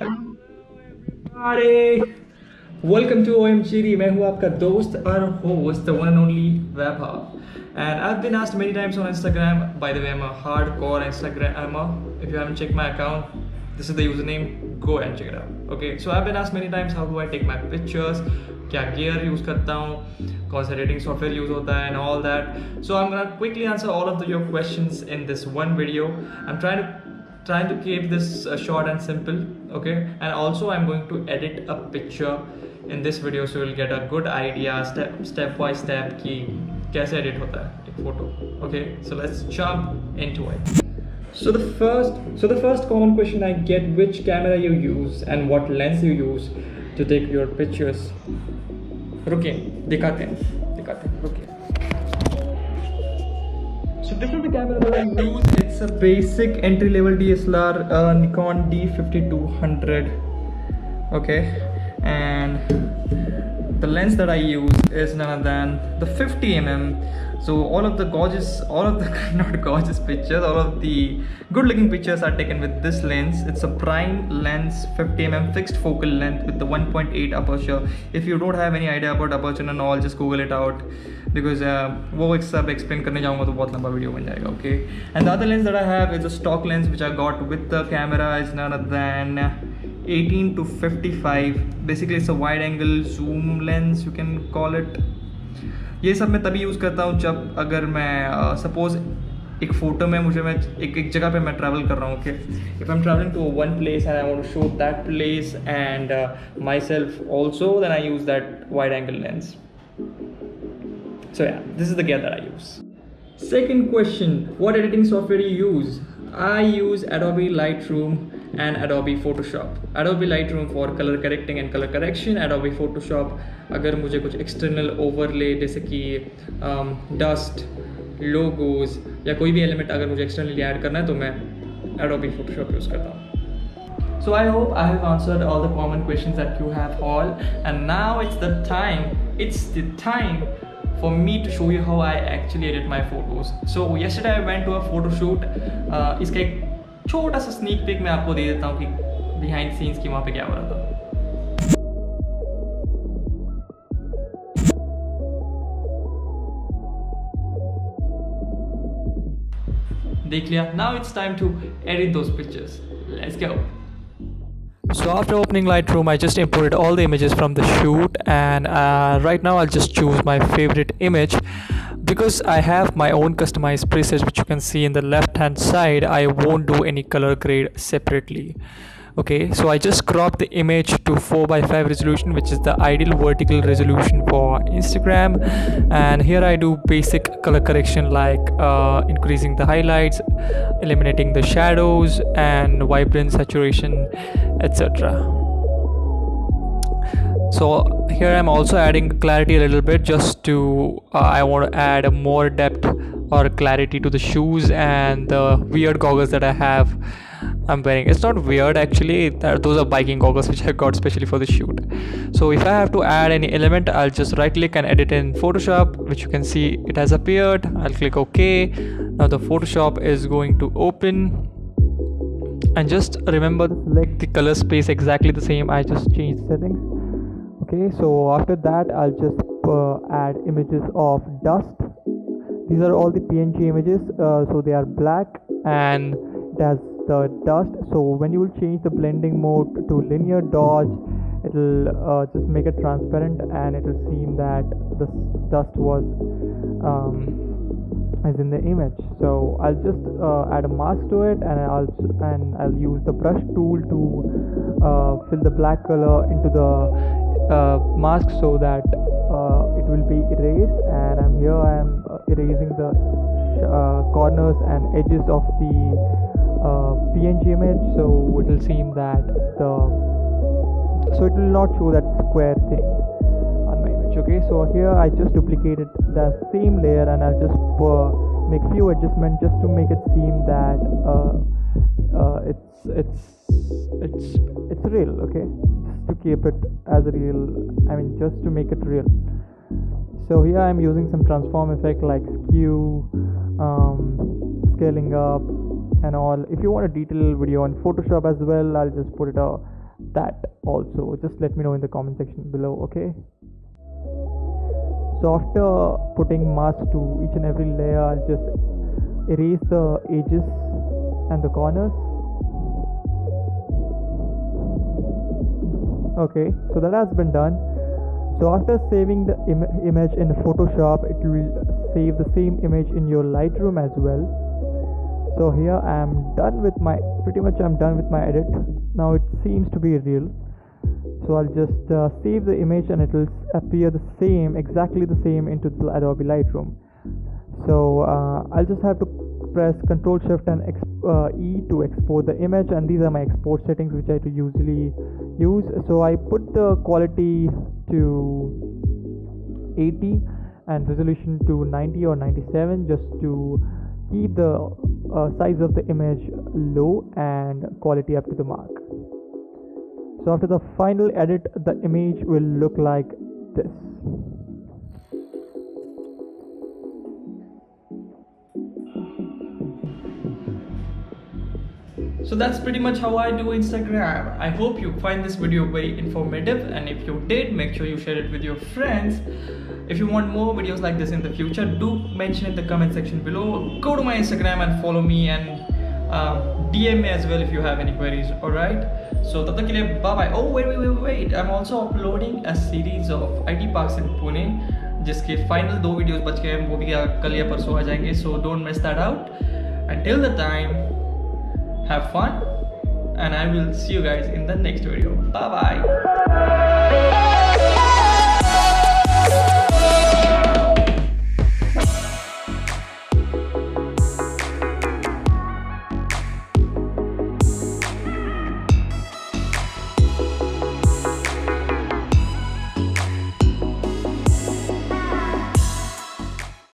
Everybody, welcome to OMGD. मैं हूँ आपका दोस्त और host, the one and only Vaibhav. And I've been asked many times on Instagram. By the way, I'm a hardcore Instagrammer. If you haven't checked my account, this is the username. Go and check it out. Okay. So I've been asked many times how do I take my pictures, क्या gear use करता हूँ, कौन सा editing software use होता है, and all that. So I'm gonna quickly answer all of your questions in this one video. I'm trying to keep this short and simple, okay? And also I'm going to edit a picture in this video, so you'll get a good idea step by step कि कैसे edit होता है एक photo. Okay, so let's jump into it. So the first common question I get: which camera you use and what lens you use to take your pictures. रुकिए, दिखाते हैं रुकिए. So this is the camera that I use. It's a basic entry-level DSLR, Nikon D5200. Okay, and the lens that I use is none other than the 50mm. So all of the not gorgeous pictures, all of the good-looking pictures are taken with this lens. It's a prime lens, 50mm fixed focal length with the 1.8 aperture. If you don't have any idea about aperture and all, just Google it out, because वो एक सब explain करने जाऊँगा तो बहुत लंबा video बन जाएगा. Okay, and the other lens that I have is a stock lens which I got with the camera. Is none other than 18 to 55. Basically it's a wide angle zoom lens, you can call it. ये सब मैं तभी use करता हूँ जब अगर मैं suppose एक फ़ोटो में मैं एक जगह पे मैं ट्रैवल कर रहा हूँ. Okay, if I am travelling to one place and I want to show that place and myself also, then I use that wide angle lens. So yeah, this is the gear that I use. Second question: what editing software do you use? I use Adobe Lightroom and Adobe Photoshop. Adobe Lightroom for color correcting and color correction. Adobe Photoshop अगर मुझे कुछ external overlay जैसे कि dust, logos या कोई भी element अगर मुझे externally add करना है तो मैं Adobe Photoshop यूज़ करता हूँ. So I hope I have answered all the common questions that you have all, and now it's the time for me to show you how I actually edit my photos. So yesterday I went to a photo shoot. इसका एक छोटा सा sneak peek मैं आपको दे देता हूँ कि behind scenes की वहाँ पे क्या हो रहा था. देख लिया. Now it's time to edit those pictures. Let's go. So after opening Lightroom, I just imported all the images from the shoot, and right now I'll just choose my favorite image because I have my own customized presets, which you can see in the left hand side. I won't do any color grade separately. Okay, so I just cropped the image to 4:5 resolution, which is the ideal vertical resolution for Instagram. And here I do basic color correction like increasing the highlights, eliminating the shadows, and vibrance, saturation, etc. So here I'm also adding clarity a little bit, just to I want to add more depth or clarity to the shoes and the weird goggles that I'm wearing. It's not weird actually, those are biking goggles which I got specially for the shoot. So if I have to add any element, I'll just right click and edit in Photoshop, which you can see it has appeared. I'll click OK. Now the Photoshop is going to open, and just remember to select the color space exactly the same. I just changed settings. Okay, so after that I'll just add images of dust. These are all the PNG images, so they are black and it has the dust. So when you will change the blending mode to linear dodge, it will just make it transparent, and it will seem that the dust was as in the image. So I'll just add a mask to it, and I'll use the brush tool to fill the black color into the mask so that it will be erased. And I'm erasing the corners and edges of the PNG image, so it will seem that so it will not show that square thing on my image. Okay, so here I just duplicated the same layer, and I'll just make few adjustments just to make it seem that it's real. Okay, just to keep it as real, just to make it real. So here I'm using some transform effect like skew, scaling up and all. If you want a detailed video on Photoshop as well, I'll just put it that also. Just let me know in the comment section below. Okay, so after putting mask to each and every layer, I'll just erase the edges and the corners. Okay, so that has been done. So after saving the image in Photoshop, it will save the same image in your Lightroom as well. So here I am done with my I'm done with my edit. Now it seems to be real. So I'll just save the image and it will appear exactly the same into the Adobe Lightroom. So I'll just have to press Ctrl Shift and E to export the image, and these are my export settings which I usually use. So I put the quality to 80 and resolution to 90 or 97 just to keep the size of the image low and quality up to the mark. So after the final edit, the image will look like this. So that's pretty much how I do Instagram. I hope you find this video very informative, and if you did, make sure you share it with your friends. If you want more videos like this in the future, do mention in the comment section below. Go to my Instagram and follow me, and DM me as well if you have any queries. Alright, so tab tak ke liye bye bye. Oh wait, I'm also uploading a series of IT parks in Pune जिसके final 2 videos बच गए हैं, वो भी कल या परसों आ जाएंगे. So don't miss that out. Until the time, have fun, and I will see you guys in the next video. Bye bye.